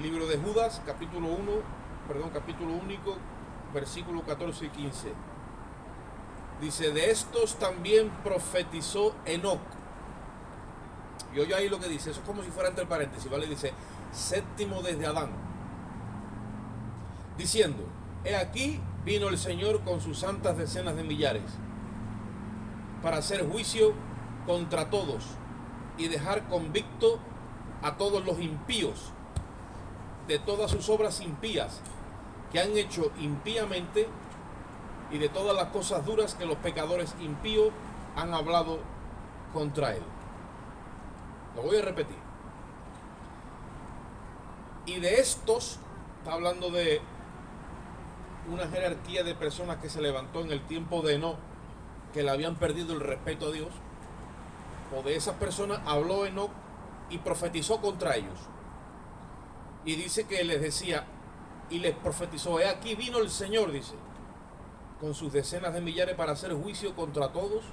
Libro de Judas, capítulo único, versículo 14 y 15. Dice, de estos también profetizó Enoc. Y oye ahí lo que dice, eso es como si fuera entre paréntesis, ¿vale? Dice, séptimo desde Adán. Diciendo, he aquí vino el Señor con sus santas decenas de millares, para hacer juicio contra todos y dejar convicto a todos los impíos de todas sus obras impías que han hecho impíamente y de todas las cosas duras que los pecadores impíos han hablado contra él. Lo voy a repetir. Y de estos, está hablando de una jerarquía de personas que se levantó en el tiempo de Enoc, que le habían perdido el respeto a Dios. O de esas personas habló Enoc y profetizó contra ellos. Y dice que les decía, y les profetizó, he aquí vino el Señor, dice, con sus decenas de millares para hacer juicio contra todos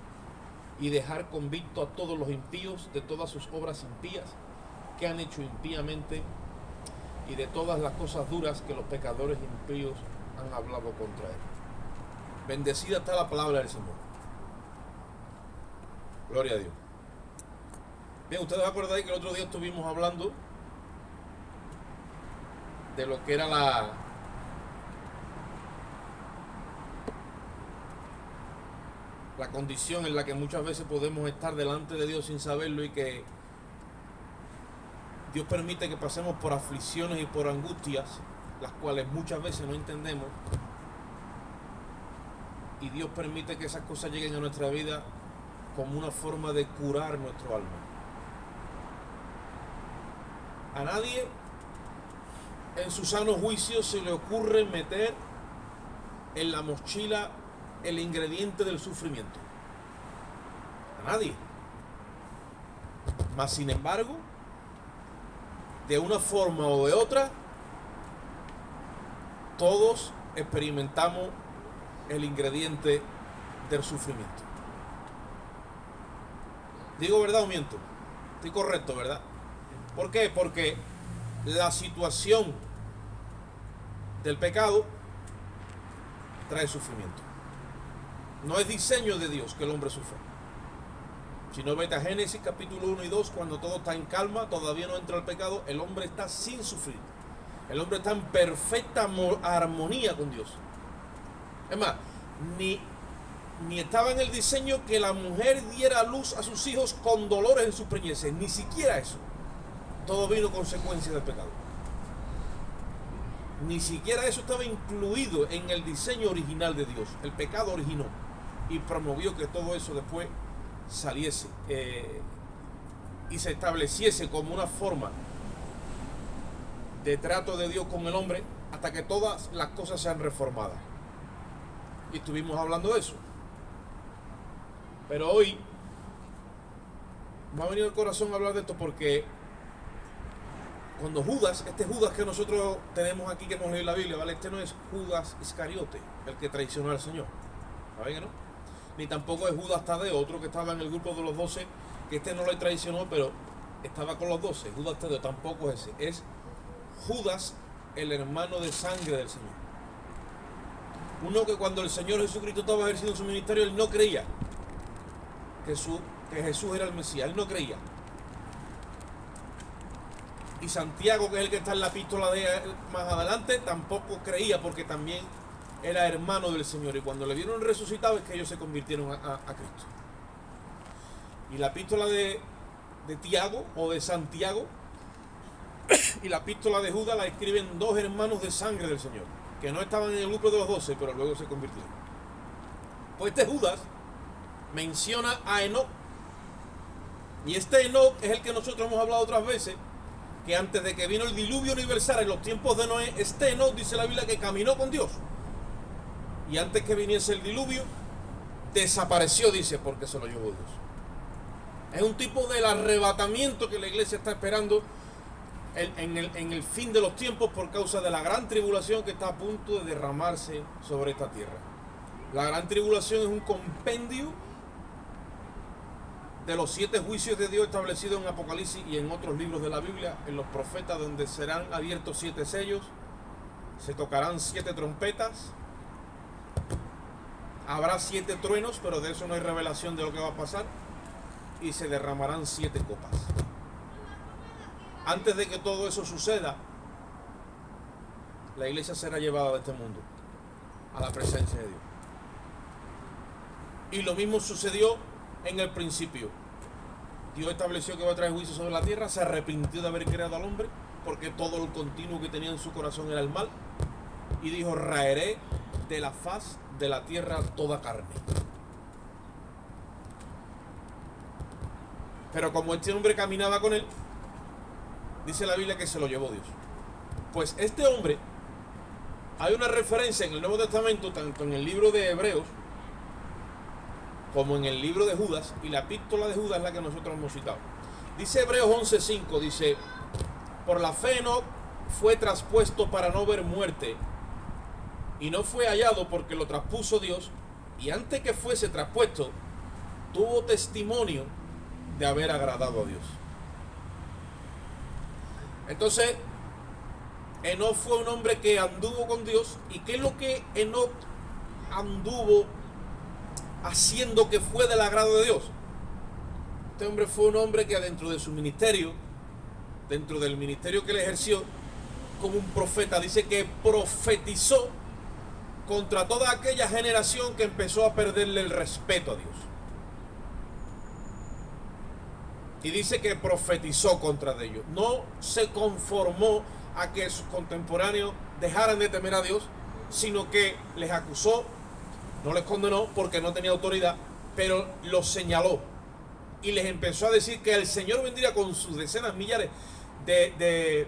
y dejar convicto a todos los impíos de todas sus obras impías que han hecho impíamente y de todas las cosas duras que los pecadores impíos han hablado contra él. Bendecida está la palabra del Señor. Gloria a Dios. Bien, ustedes acordáis que el otro día estuvimos hablando de lo que era la condición en la que muchas veces podemos estar delante de Dios sin saberlo, y que Dios permite que pasemos por aflicciones y por angustias, las cuales muchas veces no entendemos, y Dios permite que esas cosas lleguen a nuestra vida como una forma de curar nuestro alma. A nadie en su sano juicio se le ocurre meter en la mochila el ingrediente del sufrimiento. A nadie. Mas sin embargo, de una forma o de otra, todos experimentamos el ingrediente del sufrimiento. ¿Digo verdad o miento? Estoy correcto, ¿verdad? ¿Por qué? Porque la situación del pecado trae sufrimiento. No es diseño de Dios que el hombre sufra. Si no, vete a Génesis capítulo 1 y 2, cuando todo está en calma, todavía no entra el pecado, el hombre está sin sufrir. El hombre está en perfecta armonía con Dios. Es más, ni estaba en el diseño que la mujer diera luz a sus hijos con dolores en sus preñeces, ni siquiera eso. Todo vino consecuencia del pecado. Ni siquiera eso estaba incluido en el diseño original de Dios. El pecado originó y promovió que todo eso después saliese y se estableciese como una forma de trato de Dios con el hombre, hasta que todas las cosas sean reformadas. Y estuvimos hablando de eso. Pero hoy me ha venido al corazón hablar de esto, porque cuando Judas, este Judas que nosotros tenemos aquí, que hemos leído en la Biblia, ¿vale? Este no es Judas Iscariote, el que traicionó al Señor. ¿Saben que no? Ni tampoco es Judas Tadeo, otro que estaba en el grupo de los 12, que este no le traicionó, pero estaba con los 12. Judas Tadeo tampoco es ese. Es Judas, el hermano de sangre del Señor. Uno que cuando el Señor Jesucristo estaba ejerciendo su ministerio, él no creía que Jesús era el Mesías. Él no creía. Y Santiago, que es el que está en la epístola de más adelante, tampoco creía, porque también era hermano del Señor. Y cuando le vieron resucitado, es que ellos se convirtieron a Cristo. Y la epístola de Tiago o de Santiago y la epístola de Judas la escriben dos hermanos de sangre del Señor, que no estaban en el grupo de los 12, pero luego se convirtieron. Pues este Judas menciona a Enoc. Y este Enoc es el que nosotros hemos hablado otras veces, que antes de que vino el diluvio universal en los tiempos de Noé, este Enoc, dice la Biblia, que caminó con Dios. Y antes que viniese el diluvio, desapareció, dice, porque se lo llevó Dios. Es un tipo del arrebatamiento que la iglesia está esperando en el fin de los tiempos, por causa de la gran tribulación que está a punto de derramarse sobre esta tierra. La gran tribulación es un compendio de los 7 juicios de Dios establecidos en Apocalipsis y en otros libros de la Biblia, en los profetas, donde serán abiertos 7 sellos, se tocarán 7 trompetas, habrá 7 truenos, pero de eso no hay revelación de lo que va a pasar, y se derramarán 7 copas. Antes de que todo eso suceda, la iglesia será llevada de este mundo a la presencia de Dios. Y lo mismo sucedió en el principio. Dios estableció que iba a traer juicio sobre la tierra, se arrepintió de haber creado al hombre, porque todo el continuo que tenía en su corazón era el mal, y dijo: raeré de la faz de la tierra toda carne. Pero como este hombre caminaba con él, dice la Biblia que se lo llevó Dios. Pues este hombre, hay una referencia en el Nuevo Testamento, tanto en el libro de Hebreos como en el libro de Judas, y la epístola de Judas es la que nosotros hemos citado. Dice Hebreos 11:5, dice: por la fe Enoc fue traspuesto para no ver muerte, y no fue hallado porque lo traspuso Dios, y antes que fuese traspuesto, tuvo testimonio de haber agradado a Dios. Entonces, Enoc fue un hombre que anduvo con Dios. ¿Y qué es lo que Enoc anduvo haciendo que fue del agrado de Dios? Este hombre fue un hombre que dentro de su ministerio, dentro del ministerio que él ejerció como un profeta, dice que profetizó contra toda aquella generación que empezó a perderle el respeto a Dios. Y dice que profetizó contra ellos. No se conformó a que sus contemporáneos dejaran de temer a Dios, sino que les acusó, no les condenó porque no tenía autoridad, pero los señaló y les empezó a decir que el Señor vendría con sus decenas, millares de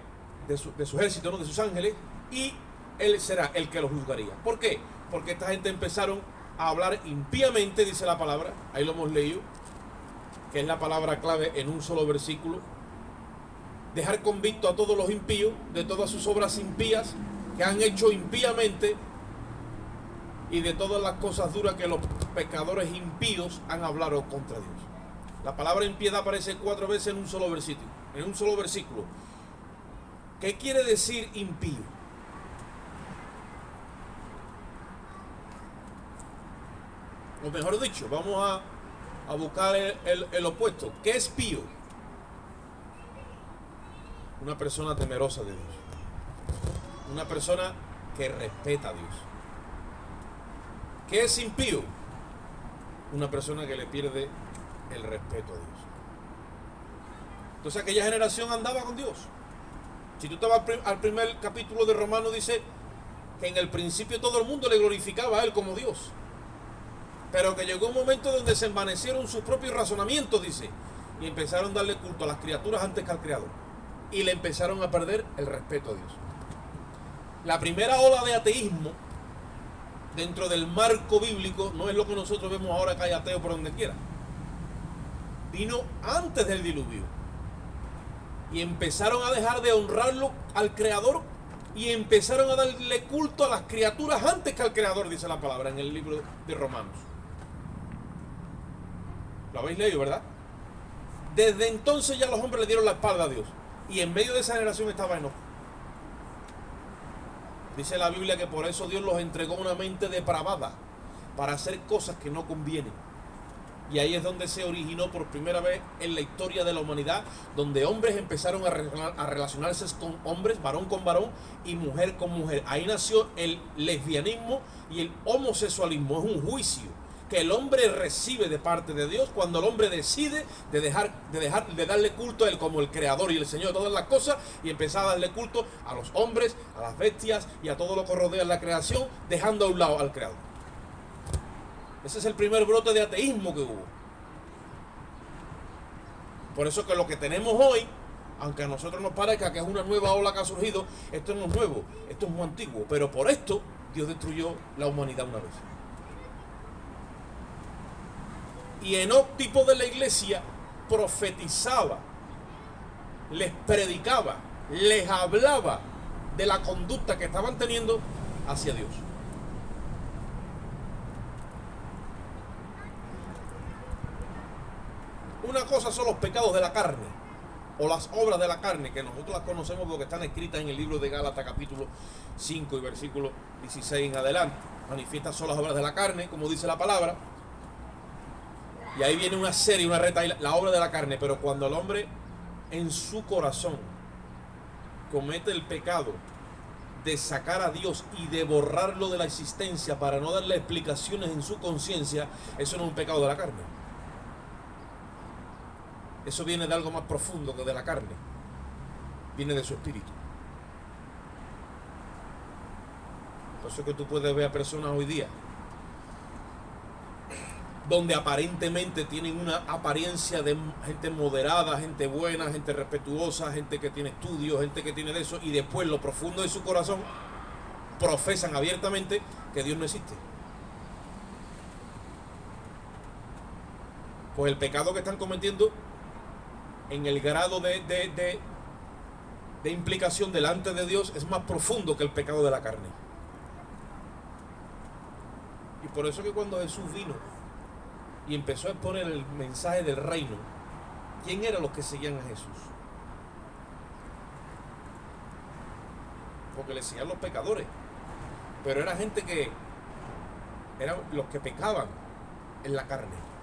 su ejército, ¿no?, de sus ángeles, y Él será el que los juzgaría. ¿Por qué? Porque esta gente empezaron a hablar impíamente, dice la palabra, ahí lo hemos leído, que es la palabra clave en un solo versículo: dejar convicto a todos los impíos de todas sus obras impías que han hecho impíamente, y de todas las cosas duras que los pecadores impíos han hablado contra Dios. La palabra impiedad aparece 4 veces en un solo versículo. ¿Qué quiere decir impío? O mejor dicho, vamos a buscar el opuesto. ¿Qué es pío? Una persona temerosa de Dios, una persona que respeta a Dios. ¿Qué es impío? Una persona que le pierde el respeto a Dios. Entonces aquella generación andaba con Dios. Si tú te vas al primer capítulo de Romanos, dice que en el principio todo el mundo le glorificaba a Él como Dios, pero que llegó un momento donde se envanecieron sus propios razonamientos, dice, y empezaron a darle culto a las criaturas antes que al Creador, y le empezaron a perder el respeto a Dios. La primera ola de ateísmo dentro del marco bíblico no es lo que nosotros vemos ahora, que hay ateos por donde quiera. Vino antes del diluvio, y empezaron a dejar de honrarlo al Creador, y empezaron a darle culto a las criaturas antes que al Creador, dice la palabra en el libro de Romanos. Lo habéis leído, ¿verdad? Desde entonces ya los hombres le dieron la espalda a Dios, y en medio de esa generación estaba Enoc. Dice la Biblia que por eso Dios los entregó una mente depravada para hacer cosas que no convienen. Y ahí es donde se originó por primera vez en la historia de la humanidad, donde hombres empezaron a relacionarse con hombres, varón con varón y mujer con mujer. Ahí nació el lesbianismo y el homosexualismo. Es un juicio que el hombre recibe de parte de Dios cuando el hombre decide de darle culto a Él como el Creador y el Señor de todas las cosas, y empezar a darle culto a los hombres, a las bestias y a todo lo que rodea la creación, dejando a un lado al Creador. Ese es el primer brote de ateísmo que hubo. Por eso que lo que tenemos hoy, aunque a nosotros nos parezca que es una nueva ola que ha surgido, esto no es nuevo, esto es muy antiguo. Pero por esto Dios destruyó la humanidad una vez. Y Enoc, tipo de la iglesia, profetizaba, les predicaba, les hablaba de la conducta que estaban teniendo hacia Dios. Una cosa son los pecados de la carne, o las obras de la carne, que nosotros las conocemos porque están escritas en el libro de Gálatas capítulo 5 y versículo 16 en adelante. Manifiestas son las obras de la carne, como dice la palabra. Y ahí viene una serie, una reta, la obra de la carne. Pero cuando el hombre en su corazón comete el pecado de sacar a Dios y de borrarlo de la existencia para no darle explicaciones en su conciencia, eso no es un pecado de la carne. Eso viene de algo más profundo que de la carne. Viene de su espíritu. Por eso es que tú puedes ver a personas hoy día donde aparentemente tienen una apariencia de gente moderada, gente buena, gente respetuosa, gente que tiene estudios, gente que tiene de eso, y después lo profundo de su corazón profesan abiertamente que Dios no existe. Pues el pecado que están cometiendo en el grado de implicación delante de Dios es más profundo que el pecado de la carne. Y por eso que cuando Jesús vino y empezó a exponer el mensaje del reino, ¿quién eran los que seguían a Jesús? Porque le seguían los pecadores, pero era gente que eran los que pecaban en la carne,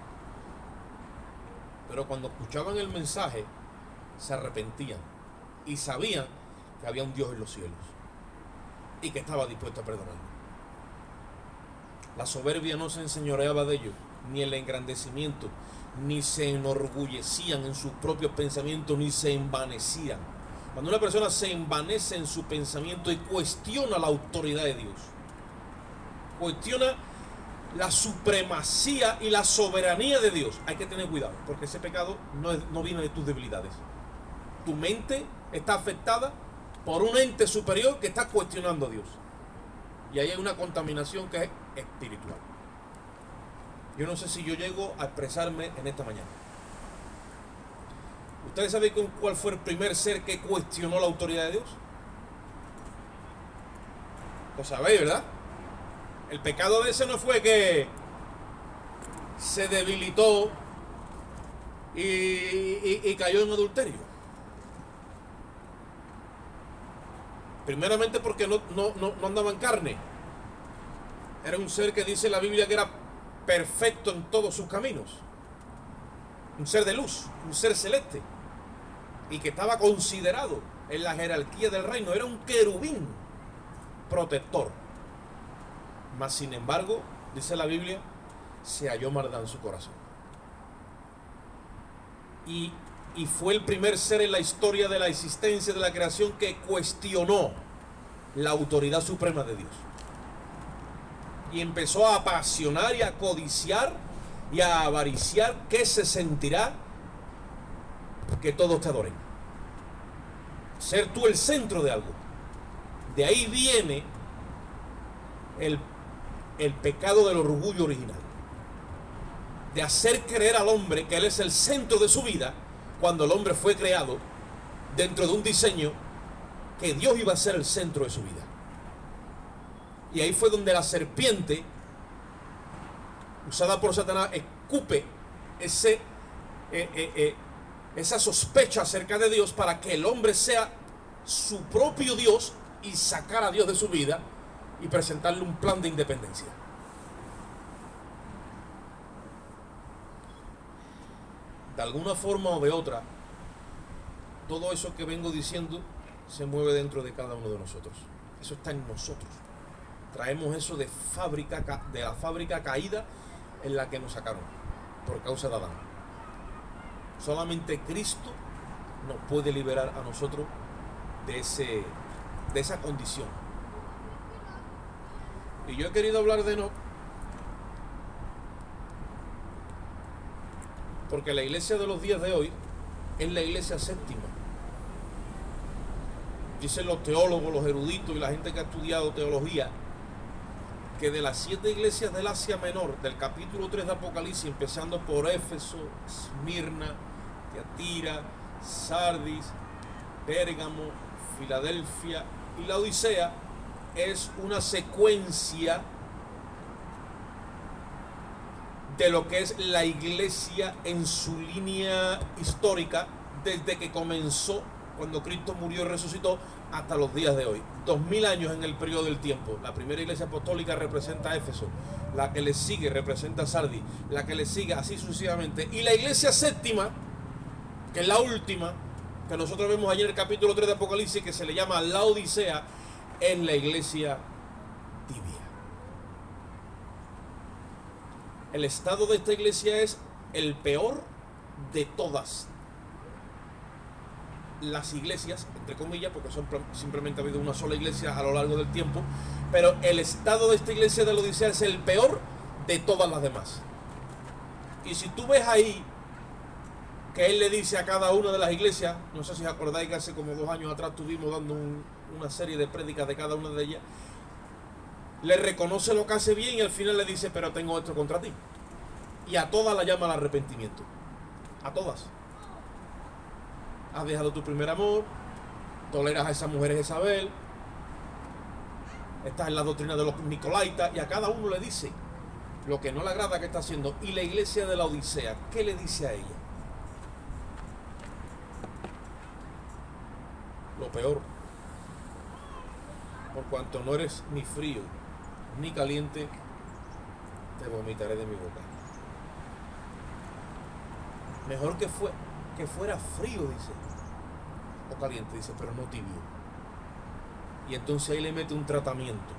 pero cuando escuchaban el mensaje se arrepentían y sabían que había un Dios en los cielos y que estaba dispuesto a perdonarlos. La soberbia no se enseñoreaba de ellos, ni el engrandecimiento, ni se enorgullecían en sus propios pensamientos, ni se envanecían. Cuando una persona se envanece en su pensamiento y cuestiona la autoridad de Dios, cuestiona la supremacía y la soberanía de Dios, hay que tener cuidado, porque ese pecado no viene de tus debilidades. Tu mente está afectada por un ente superior que está cuestionando a Dios. Y ahí hay una contaminación que es espiritual. Yo no sé si yo llego a expresarme en esta mañana. ¿Ustedes saben cuál fue el primer ser que cuestionó la autoridad de Dios? Lo sabéis, ¿verdad? El pecado de ese no fue que se debilitó y cayó en adulterio. Primeramente porque no andaba en carne. Era un ser que dice la Biblia que era perfecto en todos sus caminos. Un ser de luz, un ser celeste. Y que estaba considerado en la jerarquía del reino. Era un querubín protector. Mas sin embargo, dice la Biblia, se halló maldad en su corazón. Y fue el primer ser en la historia de la existencia de la creación que cuestionó la autoridad suprema de Dios. Y empezó a apasionar y a codiciar y a avariciar. ¿Qué se sentirá? Que todos te adoren. Ser tú el centro de algo. De ahí viene el pecado del orgullo original. De hacer creer al hombre que él es el centro de su vida, cuando el hombre fue creado dentro de un diseño que Dios iba a ser el centro de su vida. Y ahí fue donde la serpiente, usada por Satanás, escupe esa sospecha acerca de Dios para que el hombre sea su propio Dios y sacar a Dios de su vida y presentarle un plan de independencia. De alguna forma o de otra, todo eso que vengo diciendo se mueve dentro de cada uno de nosotros. Eso está en nosotros. Traemos eso de la fábrica caída en la que nos sacaron por causa de Adán. Solamente Cristo nos puede liberar a nosotros de esa condición. Y yo he querido hablar de Enoc porque la iglesia de los días de hoy es la iglesia séptima. Dicen los teólogos, los eruditos y la gente que ha estudiado teología, que de las 7 iglesias del Asia Menor, del capítulo 3 de Apocalipsis, empezando por Éfeso, Esmirna, Tiatira, Sardis, Pérgamo, Filadelfia y la Odisea, es una secuencia de lo que es la iglesia en su línea histórica, desde que comenzó, cuando Cristo murió y resucitó, hasta los días de hoy. 2000 años en el periodo del tiempo. La primera iglesia apostólica representa a Éfeso, la que le sigue representa a Sardis, la que le sigue así sucesivamente. Y la iglesia séptima, que es la última, que nosotros vemos ayer en el capítulo 3 de Apocalipsis, que se le llama la Odisea, es la iglesia tibia. El estado de esta iglesia es el peor de todas las iglesias, entre comillas, porque simplemente ha habido una sola iglesia a lo largo del tiempo, pero el estado de esta iglesia de la Odisea es el peor de todas las demás. Y si tú ves ahí que él le dice a cada una de las iglesias, no sé si os acordáis que hace como 2 años atrás estuvimos dando una serie de prédicas de cada una de ellas, le reconoce lo que hace bien y al final le dice, pero tengo esto contra ti. Y a todas la llama al arrepentimiento. A todas. Has dejado tu primer amor, toleras a esa mujer Jezabel, estás en la doctrina de los Nicolaitas, y a cada uno le dice lo que no le agrada que está haciendo. Y la iglesia de la Odisea, ¿qué le dice a ella? Lo peor. Por cuanto no eres ni frío ni caliente, te vomitaré de mi boca. Mejor que fuera frío, dice, o caliente, dice, pero no tibio. Y entonces ahí le mete un tratamiento.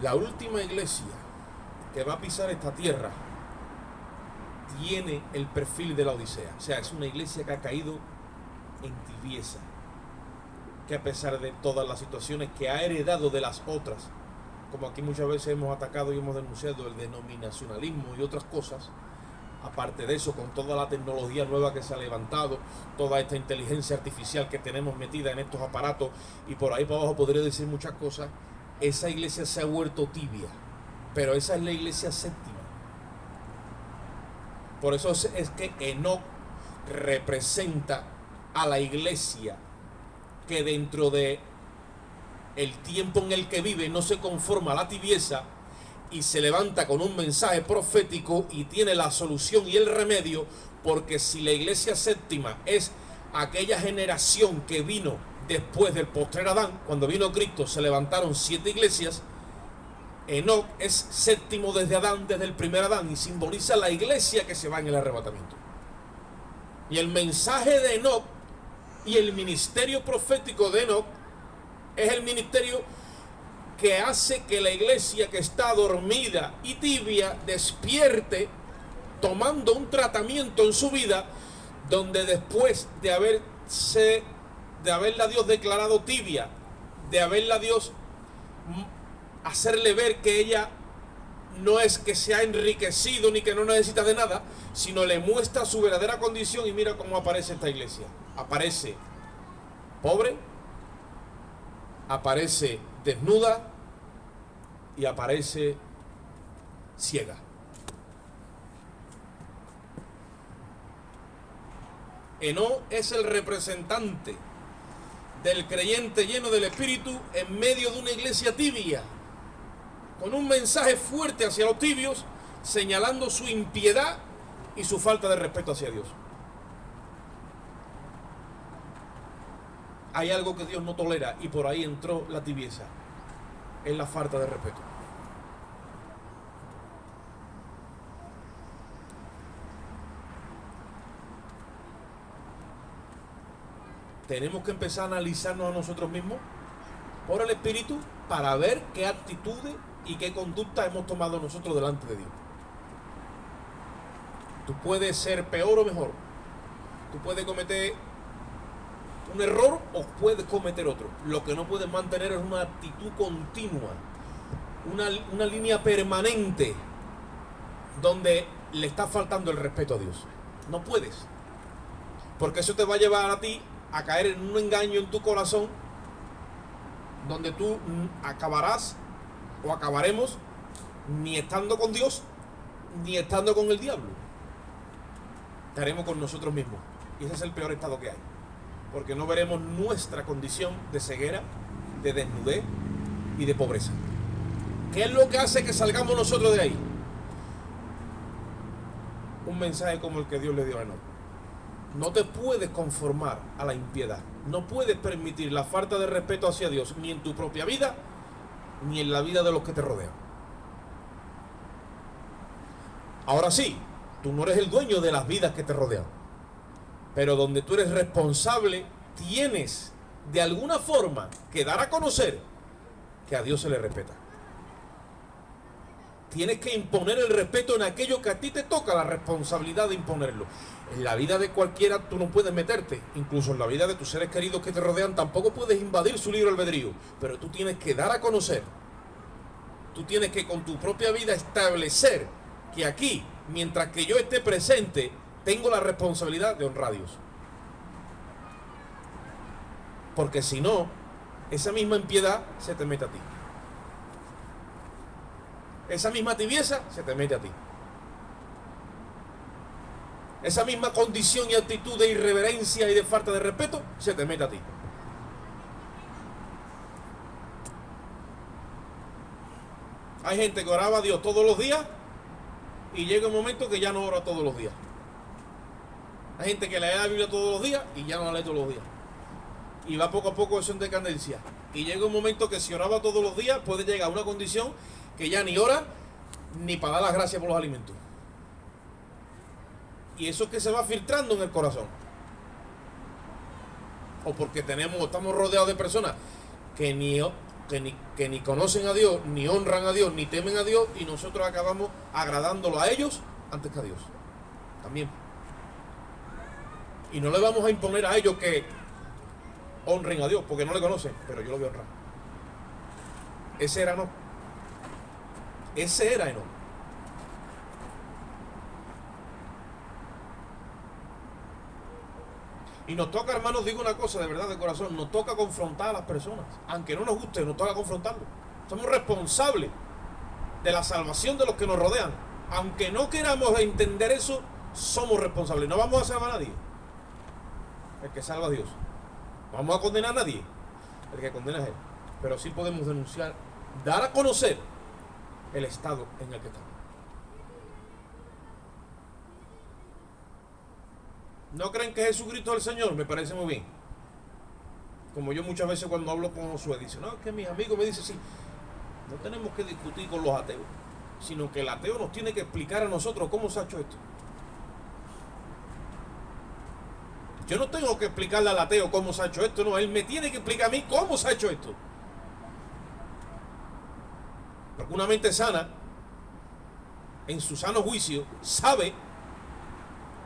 La última iglesia que va a pisar esta tierra tiene el perfil de la Odisea. O sea, es una iglesia que ha caído en tibieza, que a pesar de todas las situaciones que ha heredado de las otras, como aquí muchas veces hemos atacado y hemos denunciado el denominacionalismo y otras cosas, aparte de eso, con toda la tecnología nueva que se ha levantado, toda esta inteligencia artificial que tenemos metida en estos aparatos, y por ahí para abajo podría decir muchas cosas, esa iglesia se ha vuelto tibia, pero esa es la iglesia séptima. Por eso es que Enoc representa a la iglesia que dentro de el tiempo en el que vive no se conforma a la tibieza y se levanta con un mensaje profético y tiene la solución y el remedio, porque si la iglesia séptima es aquella generación que vino después del postrer Adán, cuando vino Cristo se levantaron 7 iglesias, Enoc es séptimo desde Adán, desde el primer Adán, y simboliza la iglesia que se va en el arrebatamiento. Y el mensaje de Enoc y el ministerio profético de Enoc es el ministerio que hace que la iglesia que está dormida y tibia despierte, tomando un tratamiento en su vida, donde después de haberla Dios declarado tibia, de haberla Dios hacerle ver que ella no es que se ha enriquecido ni que no necesita de nada, sino le muestra su verdadera condición. Y mira cómo aparece esta iglesia. Aparece pobre, aparece desnuda y aparece ciega. Enoc es el representante del creyente lleno del Espíritu en medio de una iglesia tibia, con un mensaje fuerte hacia los tibios, señalando su impiedad y su falta de respeto hacia Dios. Hay algo que Dios no tolera y por ahí entró la tibieza, es la falta de respeto. Tenemos que empezar a analizarnos a nosotros mismos por el Espíritu para ver qué actitudes y qué conducta hemos tomado nosotros delante de Dios. Tú puedes ser peor o mejor. Tú puedes cometer un error o puedes cometer otro. Lo que no puedes mantener es una actitud continua, una línea permanente donde le está faltando el respeto a Dios. No puedes, porque eso te va a llevar a ti a caer en un engaño en tu corazón, donde tú acabarás o acabaremos ni estando con Dios ni estando con el diablo. Estaremos con nosotros mismos, y ese es el peor estado que hay, porque no veremos nuestra condición de ceguera, de desnudez y de pobreza. ¿Qué es lo que hace que salgamos nosotros de ahí? un mensaje como el que Dios le dio a Enoc. No te puedes conformar a la impiedad. No puedes permitir la falta de respeto hacia Dios, ni en tu propia vida, ni en la vida de los que te rodean. Ahora sí, tú no eres el dueño de las vidas que te rodean. Pero donde tú eres responsable, tienes de alguna forma que dar a conocer que a Dios se le respeta. Tienes que imponer el respeto en aquello que a ti te toca la responsabilidad de imponerlo. En la vida de cualquiera tú no puedes meterte, incluso en la vida de tus seres queridos que te rodean tampoco puedes invadir su libre albedrío, pero tú tienes que dar a conocer, tú tienes que con tu propia vida establecer que aquí, mientras que yo esté presente, tengo la responsabilidad de honrar a Dios. Porque si no, esa misma impiedad se te mete a ti. Esa misma tibieza se te mete a ti. Esa misma condición y actitud de irreverencia y de falta de respeto se te mete a ti. Hay gente que oraba a Dios todos los días y llega un momento que ya no ora todos los días. Hay gente que lee la Biblia todos los días y ya no la lee todos los días. Y va poco a poco eso en decadencia. Y llega un momento que si oraba todos los días puede llegar a una condición que ya ni ora ni para dar las gracias por los alimentos. Y eso es que se va filtrando en el corazón. O porque estamos rodeados de personas que ni conocen a Dios, ni honran a Dios, ni temen a Dios, y nosotros acabamos agradándolo a ellos antes que a Dios. También. Y no le vamos a imponer a ellos que honren a Dios, porque no le conocen, pero yo lo voy a honrar. Ese era Enoc. Ese era Enoc. Y nos toca, hermanos, digo una cosa de verdad, de corazón, nos toca confrontar a las personas. Aunque no nos guste, nos toca confrontarlos. Somos responsables de la salvación de los que nos rodean. Aunque no queramos entender eso, somos responsables. No vamos a salvar a nadie. El que salva a Dios. No vamos a condenar a nadie. El que condena es Él. Pero sí podemos denunciar, dar a conocer el estado en el que estamos. ¿No creen que Jesucristo es el Señor? Me parece muy bien. Como yo muchas veces cuando hablo con Josué, dice, no, es que mis amigos me dicen, sí, no tenemos que discutir con los ateos, sino que el ateo nos tiene que explicar a nosotros cómo se ha hecho esto. Yo no tengo que explicarle al ateo cómo se ha hecho esto, no, él me tiene que explicar a mí cómo se ha hecho esto. Porque una mente sana, en su sano juicio, sabe,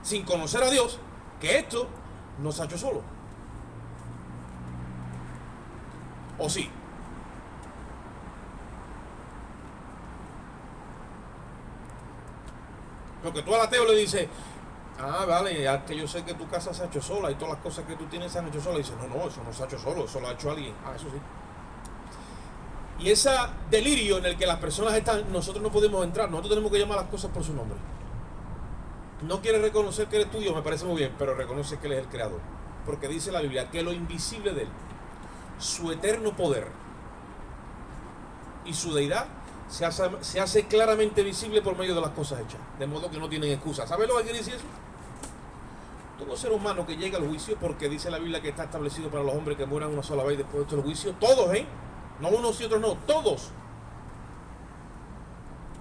sin conocer a Dios, que esto no se ha hecho solo. ¿O sí? Porque tú al ateo le dices, ah, vale, ya que yo sé que tu casa se ha hecho sola y todas las cosas que tú tienes se han hecho sola. Y dice, no, eso no se ha hecho solo, eso lo ha hecho alguien. Ah, eso sí. Y ese delirio en el que las personas están, nosotros no podemos entrar. Nosotros tenemos que llamar las cosas por su nombre. No quiere reconocer que eres tuyo, me parece muy bien, pero reconoce que Él es el creador. Porque dice la Biblia que lo invisible de Él, su eterno poder y su deidad se hace claramente visible por medio de las cosas hechas. De modo que no tienen excusa. ¿Sabes lo que quiere decir eso? Todo ser humano que llega al juicio, porque dice la Biblia que está establecido para los hombres que mueran una sola vez después de estos juicios, todos, no unos y otros no, todos.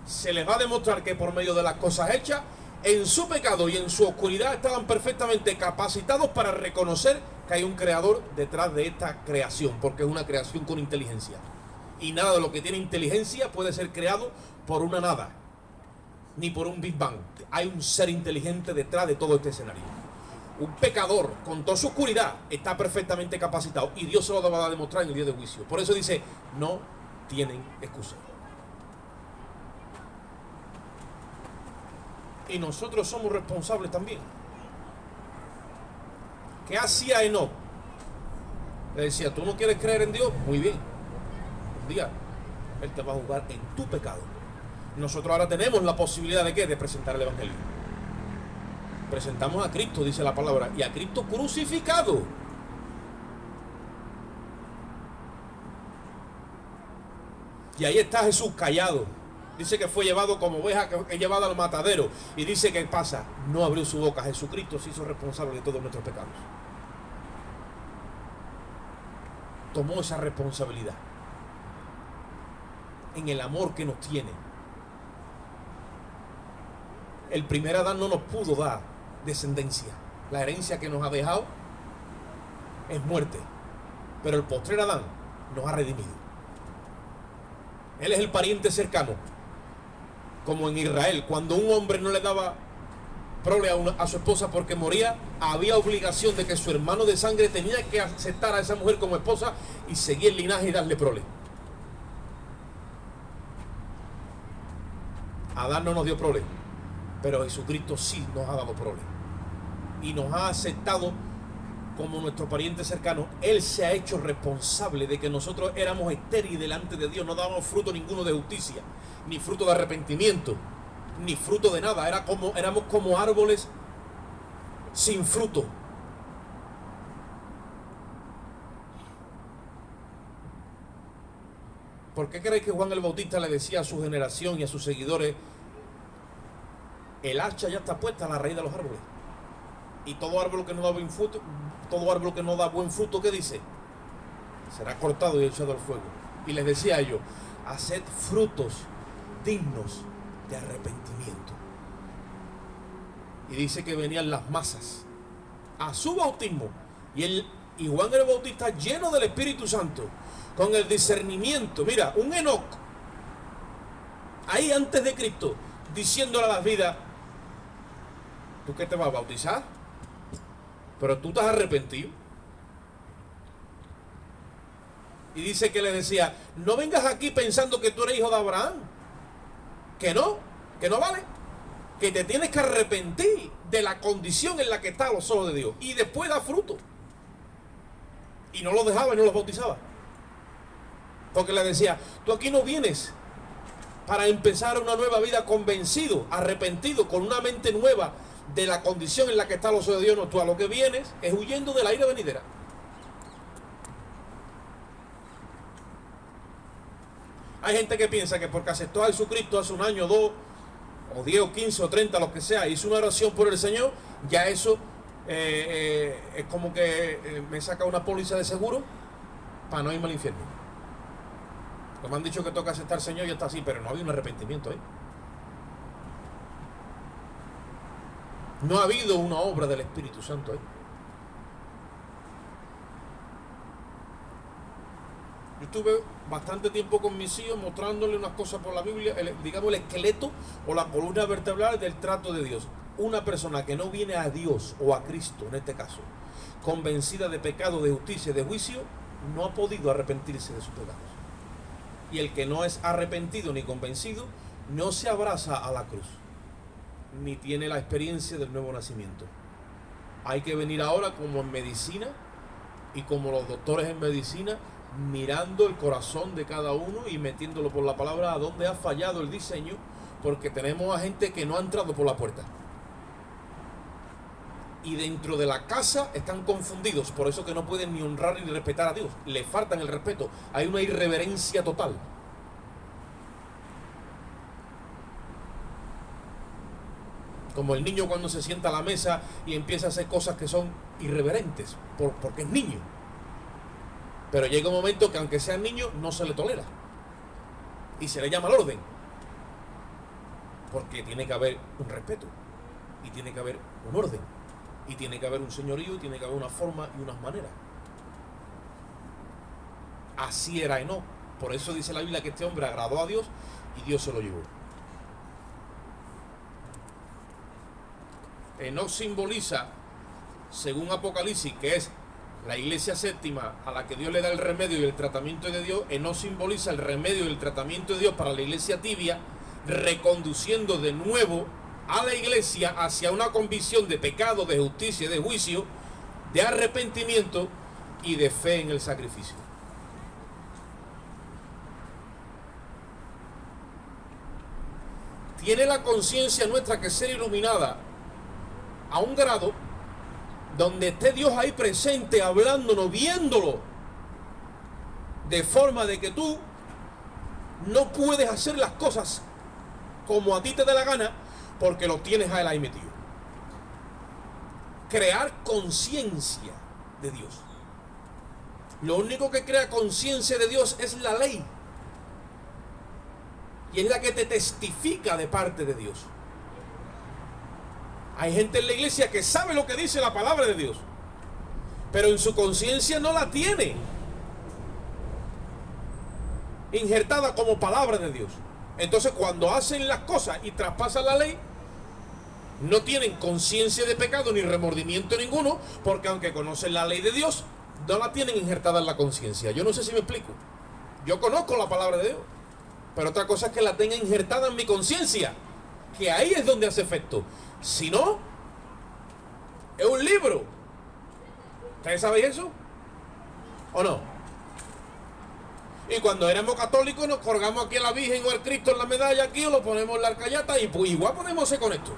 Se les va a demostrar que por medio de las cosas hechas, en su pecado y en su oscuridad estaban perfectamente capacitados para reconocer que hay un creador detrás de esta creación, porque es una creación con inteligencia. Y nada de lo que tiene inteligencia puede ser creado por una nada, ni por un Big Bang. Hay un ser inteligente detrás de todo este escenario. Un pecador con toda su oscuridad está perfectamente capacitado y Dios se lo va a demostrar en el día de juicio. Por eso dice, no tienen excusa. Y nosotros somos responsables también. ¿Qué hacía Enoc? Le decía, ¿tú no quieres creer en Dios? Muy bien. Un día, Él te va a juzgar en tu pecado. Nosotros ahora tenemos la posibilidad de ¿qué? De presentar el Evangelio. Presentamos a Cristo, dice la palabra, y a Cristo crucificado. Y ahí está Jesús callado, Dice que fue llevado como oveja, que es llevado al matadero. Y dice que pasa, no abrió su boca. Jesucristo se hizo responsable de todos nuestros pecados. Tomó esa responsabilidad en el amor que nos tiene. El primer Adán no nos pudo dar descendencia. La herencia que nos ha dejado es muerte. Pero el postrer Adán nos ha redimido. Él es el pariente cercano. Como en Israel, cuando un hombre no le daba prole a su esposa porque moría, había obligación de que su hermano de sangre tenía que aceptar a esa mujer como esposa y seguir el linaje y darle prole. Adán no nos dio prole, pero Jesucristo sí nos ha dado prole y nos ha aceptado como nuestro pariente cercano. Él se ha hecho responsable de que nosotros éramos estériles delante de Dios, no dábamos fruto ninguno de justicia, ni fruto de arrepentimiento, ni fruto de nada. Éramos como árboles sin fruto. ¿Por qué creéis que Juan el Bautista le decía a su generación y a sus seguidores: el hacha ya está puesta a la raíz de los árboles? Y todo árbol que no da buen fruto, ¿qué dice? Será cortado y echado al fuego. Y les decía a ellos: haced frutos dignos de arrepentimiento. Y dice que venían las masas a su bautismo. Y Juan el Bautista, lleno del Espíritu Santo, con el discernimiento, mira, un Enoc, ahí antes de Cristo, diciéndole a las vidas: ¿tú qué te vas a bautizar? Pero tú estás arrepentido. Y dice que le decía: no vengas aquí pensando que tú eres hijo de Abraham. Que no vale. Que te tienes que arrepentir de la condición en la que está a los ojos de Dios. Y después da fruto. Y no los dejaba y no los bautizaba. Porque le decía: tú aquí no vienes para empezar una nueva vida convencido, arrepentido, con una mente nueva de la condición en la que está a los ojos de Dios. No, tú a lo que vienes es huyendo de la ira venidera. Hay gente que piensa que porque aceptó a Jesucristo hace un año, 2, o 10, o 15, o 30, lo que sea, hizo una oración por el Señor, ya eso es como que me saca una póliza de seguro para no irme al infierno. Me han dicho que toca aceptar al Señor y está así, pero no había un arrepentimiento ahí. No ha habido una obra del Espíritu Santo ahí. Yo estuve bastante tiempo con mis hijos mostrándole unas cosas por la Biblia, digamos el esqueleto o la columna vertebral del trato de Dios. Una persona que no viene a Dios o a Cristo, en este caso, convencida de pecado, de justicia y de juicio, no ha podido arrepentirse de sus pecados. Y el que no es arrepentido ni convencido, no se abraza a la cruz, ni tiene la experiencia del nuevo nacimiento. Hay que venir ahora como en medicina y como los doctores en medicina, mirando el corazón de cada uno y metiéndolo por la palabra a dónde ha fallado el diseño, porque tenemos a gente que no ha entrado por la puerta. Y dentro de la casa están confundidos, por eso que no pueden ni honrar ni respetar a Dios. Le faltan el respeto, hay una irreverencia total. Como el niño cuando se sienta a la mesa y empieza a hacer cosas que son irreverentes, porque es niño. Pero llega un momento que aunque sea niño, no se le tolera. Y se le llama al orden. Porque tiene que haber un respeto. Y tiene que haber un orden. Y tiene que haber un señorío. Y tiene que haber una forma y unas maneras. Así era Enoc. Por eso dice la Biblia que este hombre agradó a Dios y Dios se lo llevó. Enoc simboliza, según Apocalipsis, que es la iglesia séptima a la que Dios le da el remedio y el tratamiento de Dios. Enoc simboliza el remedio y el tratamiento de Dios para la iglesia tibia, reconduciendo de nuevo a la iglesia hacia una convicción de pecado, de justicia, de juicio, de arrepentimiento y de fe en el sacrificio. Tiene la conciencia nuestra que ser iluminada a un grado donde esté Dios ahí presente, hablándonos, viéndolo, de forma de que tú no puedes hacer las cosas como a ti te dé la gana, porque lo tienes a él ahí metido. Crear conciencia de Dios. Lo único que crea conciencia de Dios es la ley. Y es la que te testifica de parte de Dios. Hay gente en la iglesia que sabe lo que dice la palabra de Dios, pero en su conciencia no la tiene injertada como palabra de Dios. Entonces, cuando hacen las cosas y traspasan la ley, no tienen conciencia de pecado ni remordimiento ninguno, porque aunque conocen la ley de Dios, no la tienen injertada en la conciencia. Yo no sé si me explico. Yo conozco la palabra de Dios, pero otra cosa es que la tenga injertada en mi conciencia, que ahí es donde hace efecto. Si no, es un libro. ¿Ustedes saben eso? ¿O no? Y cuando éramos católicos nos colgamos aquí a la Virgen o al Cristo en la medalla aquí, o lo ponemos en la arcayata, y pues igual podemos hacer con esto.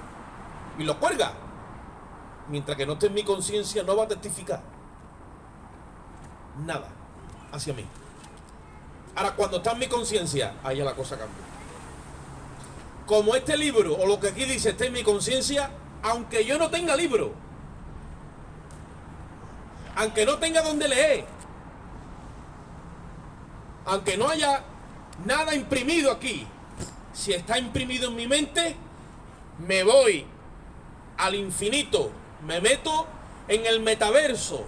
Y lo cuelga. Mientras que no esté en mi conciencia, no va a testificar nada hacia mí. Ahora, cuando está en mi conciencia, ahí ya la cosa cambia. Como este libro, o lo que aquí dice, está en mi conciencia, aunque yo no tenga libro, aunque no tenga donde leer, aunque no haya nada imprimido aquí, si está imprimido en mi mente, me voy al infinito, me meto en el metaverso,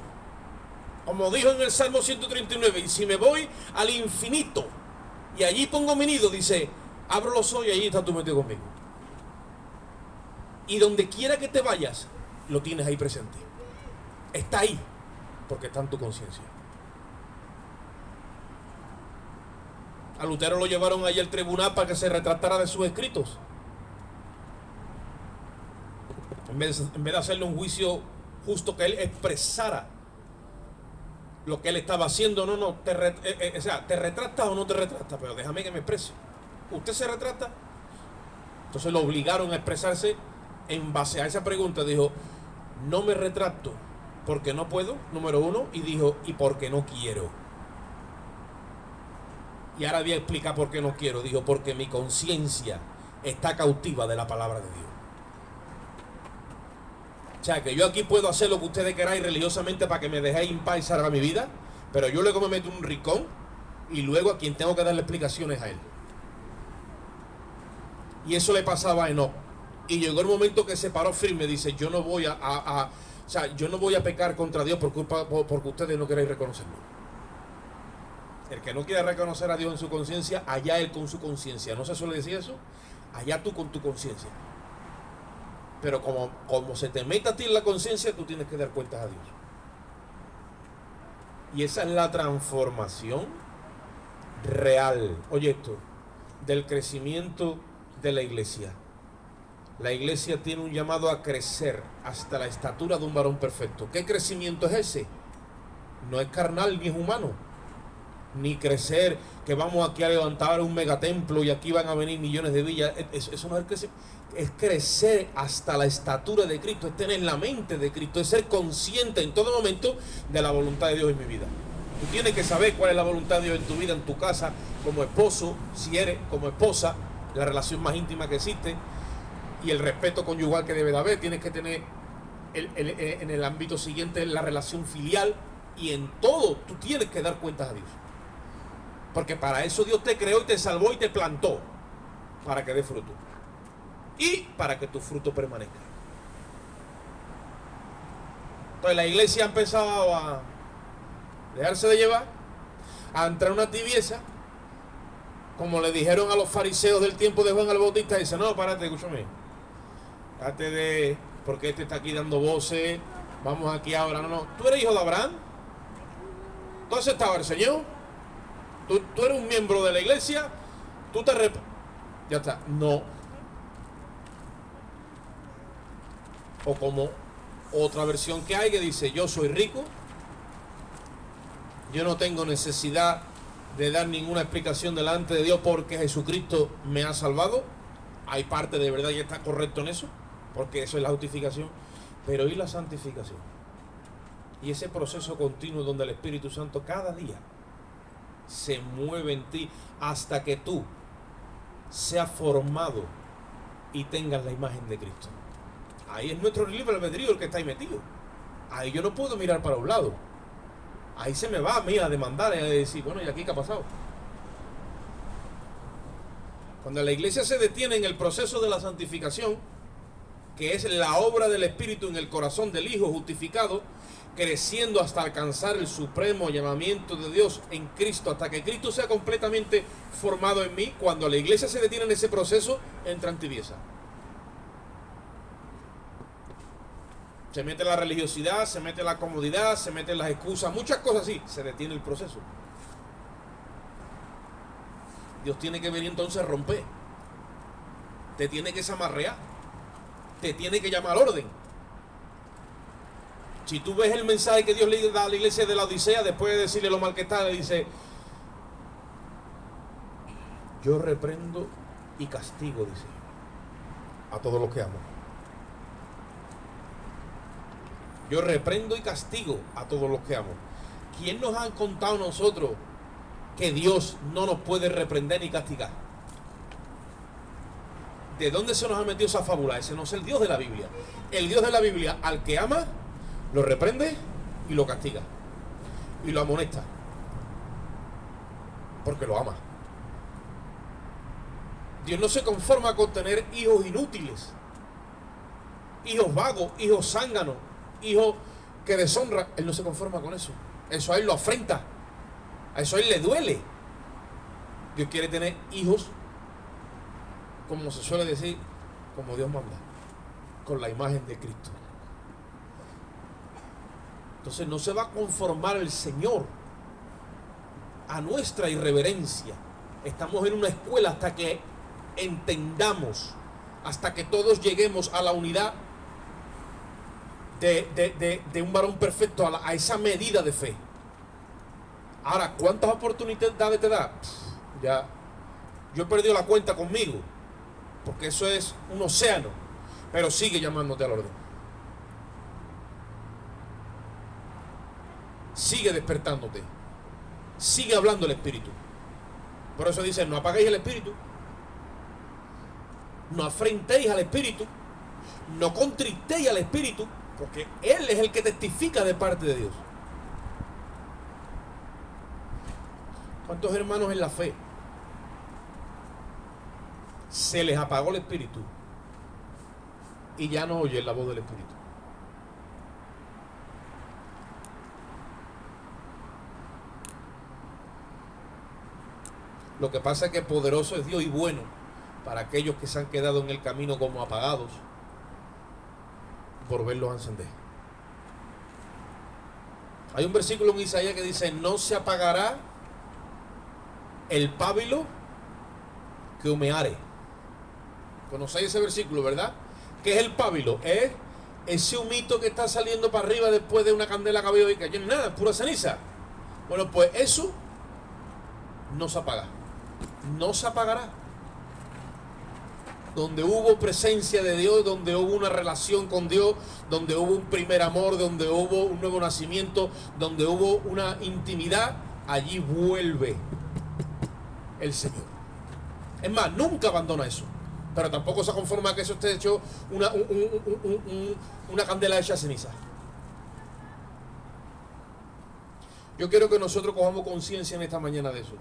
como dijo en el Salmo 139, y si me voy al infinito y allí pongo mi nido, dice, abro los ojos y allí estás tú metido conmigo. Y donde quiera que te vayas, lo tienes ahí presente. Está ahí, porque está en tu conciencia. A Lutero lo llevaron ahí al tribunal para que se retractara de sus escritos. En vez de hacerle un juicio justo, que él expresara lo que él estaba haciendo. No, te retractas o no te retractas, pero déjame que me exprese. ¿Usted se retracta? Entonces lo obligaron a expresarse en base a esa pregunta. Dijo, no me retracto porque no puedo, número uno, y dijo, y porque no quiero. Y ahora voy a explicar por qué no quiero. Dijo, porque mi conciencia está cautiva de la palabra de Dios. O sea, que yo aquí puedo hacer lo que ustedes queráis religiosamente para que me dejéis en paz y salga mi vida, pero yo luego me meto en un rincón y luego a quien tengo que darle explicaciones a él. Y eso le pasaba a Enoc. Y llegó el momento que se paró firme. Dice, yo no voy yo no voy a pecar contra Dios porque ustedes no queréis reconocerlo. El que no quiere reconocer a Dios en su conciencia, allá él con su conciencia. ¿No se suele decir eso? Allá tú con tu conciencia. Pero como se te meta a ti en la conciencia, tú tienes que dar cuentas a Dios. Y esa es la transformación real. Oye esto, del crecimiento de la iglesia. La iglesia tiene un llamado a crecer hasta la estatura de un varón perfecto. ¿Qué crecimiento es ese? No es carnal ni es humano. Ni crecer, que vamos aquí a levantar un megatemplo y aquí van a venir millones de villas. Eso no es el crecimiento. Es crecer hasta la estatura de Cristo, es tener la mente de Cristo, es ser consciente en todo momento de la voluntad de Dios en mi vida. Tú tienes que saber cuál es la voluntad de Dios en tu vida, en tu casa, como esposo, si eres como esposa, la relación más íntima que existe, y el respeto conyugal que debe de haber. Tienes que tener en el ámbito siguiente la relación filial, y en todo tú tienes que dar cuentas a Dios. Porque para eso Dios te creó y te salvó y te plantó, para que dé fruto. Y para que tu fruto permanezca. Entonces la iglesia ha empezado a dejarse de llevar, a entrar en una tibieza, como le dijeron a los fariseos del tiempo de Juan el Bautista. Dice, no, párate, escúchame, párate de, porque este está aquí dando voces, vamos aquí ahora. No, tú eres hijo de Abraham, tú has aceptado al Señor, tú eres un miembro de la iglesia, ya está. No. O como otra versión que hay que dice, yo soy rico, yo no tengo necesidad de dar ninguna explicación delante de Dios porque Jesucristo me ha salvado. Hay parte de verdad y está correcto en eso, porque eso es la justificación. Pero ¿y la santificación? Y ese proceso continuo donde el Espíritu Santo cada día se mueve en ti hasta que tú seas formado y tengan la imagen de Cristo. Ahí es nuestro libre albedrío el que está ahí metido. Ahí yo no puedo mirar para un lado. Ahí se me va a mí a demandar y a decir, bueno, ¿y aquí qué ha pasado? Cuando la iglesia se detiene en el proceso de la santificación, que es la obra del Espíritu en el corazón del Hijo justificado, creciendo hasta alcanzar el supremo llamamiento de Dios en Cristo, hasta que Cristo sea completamente formado en mí, cuando la iglesia se detiene en ese proceso, entra en tibieza. Se mete la religiosidad, se mete la comodidad, se meten las excusas, muchas cosas así, se detiene el proceso. Dios tiene que venir entonces a romper. Te tiene que zamarrear. Te tiene que llamar al orden. Si tú ves el mensaje que Dios le da a la iglesia de la Odisea, después de decirle lo mal que está, le dice: yo reprendo y castigo, dice, a todos los que amo. Yo reprendo y castigo a todos los que amo. ¿Quién nos ha contado a nosotros que Dios no nos puede reprender ni castigar? ¿De dónde se nos ha metido esa fábula? Ese no es el Dios de la Biblia. El Dios de la Biblia, al que ama, lo reprende y lo castiga. Y lo amonesta. Porque lo ama. Dios no se conforma con tener hijos inútiles, hijos vagos, hijos zánganos, hijos que deshonran. Él no se conforma con eso. Eso a él lo afrenta. A eso a él le duele. Dios quiere tener hijos, como se suele decir, como Dios manda, con la imagen de Cristo. Entonces no se va a conformar el Señor a nuestra irreverencia. Estamos en una escuela hasta que entendamos, hasta que todos lleguemos a la unidad de un varón perfecto, a esa medida de fe. Ahora, ¿cuántas oportunidades te da? Ya, yo he perdido la cuenta conmigo, porque eso es un océano, pero sigue llamándote al orden. Sigue despertándote. Sigue hablando el Espíritu. Por eso dice: no apaguéis el Espíritu, no afrentéis al Espíritu, no contristéis al Espíritu, porque Él es el que testifica de parte de Dios. ¿Cuántos hermanos en la fe se les apagó el Espíritu y ya no oyen la voz del Espíritu? Lo que pasa es que poderoso es Dios y bueno para aquellos que se han quedado en el camino como apagados, por verlos a encender. Hay un versículo en Isaías que dice: no se apagará el pábilo que humeare. ¿Conocéis ese versículo, verdad? ¿Qué es el pábilo? Es ese humito que está saliendo para arriba después de una candela que había y que no es nada, es pura ceniza. Bueno, pues eso no se apaga. No se apagará. Donde hubo presencia de Dios, donde hubo una relación con Dios, donde hubo un primer amor, donde hubo un nuevo nacimiento, donde hubo una intimidad, allí vuelve el Señor. Es más, nunca abandona eso, pero tampoco se conforma a que eso esté hecho una candela hecha ceniza. Yo quiero que nosotros cojamos conciencia en esta mañana de eso.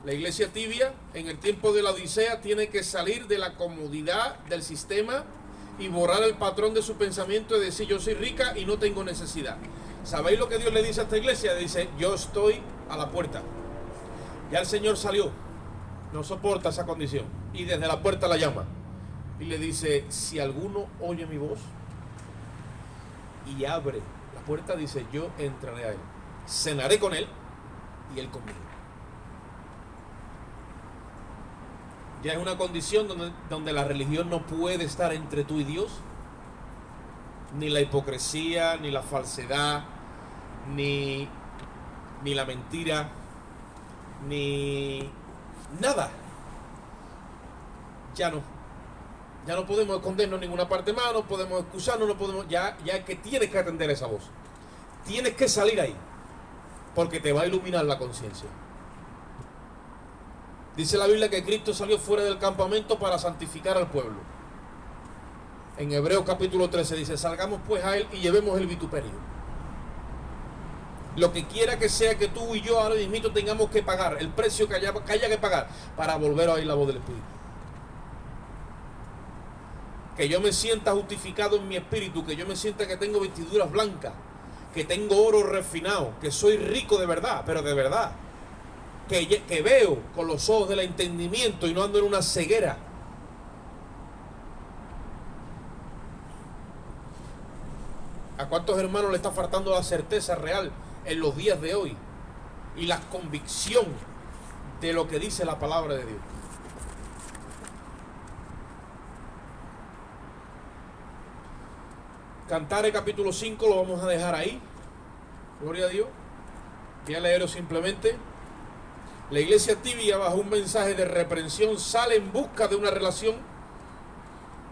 La iglesia tibia, en el tiempo de la Odisea, tiene que salir de la comodidad del sistema y borrar el patrón de su pensamiento y decir: yo soy rica y no tengo necesidad. ¿Sabéis lo que Dios le dice a esta iglesia? Dice: yo estoy a la puerta. Ya el Señor salió, no soporta esa condición, y desde la puerta la llama y le dice: si alguno oye mi voz y abre la puerta, dice, yo entraré a él, cenaré con él y él conmigo. Ya es una condición donde la religión no puede estar entre tú y Dios, ni la hipocresía, ni la falsedad, ni la mentira, ni nada. Ya no podemos escondernos en ninguna parte más, no podemos excusarnos, no podemos, ya es que tienes que atender esa voz, tienes que salir ahí, porque te va a iluminar la conciencia. Dice la Biblia que Cristo salió fuera del campamento para santificar al pueblo. En Hebreos capítulo 13 dice, salgamos pues a él y llevemos el vituperio. Lo que quiera que sea que tú y yo ahora mismo tengamos que pagar, el precio que haya que pagar para volver a oír la voz del Espíritu. Que yo me sienta justificado en mi espíritu, que yo me sienta que tengo vestiduras blancas, que tengo oro refinado, que soy rico de verdad, pero de verdad. Que veo con los ojos del entendimiento y no ando en una ceguera. ¿A cuántos hermanos le está faltando la certeza real en los días de hoy? Y la convicción de lo que dice la palabra de Dios. Cantares capítulo 5 lo vamos a dejar ahí. Gloria a Dios. Voy a leerlo simplemente. La iglesia tibia, bajo un mensaje de reprensión, sale en busca de una relación,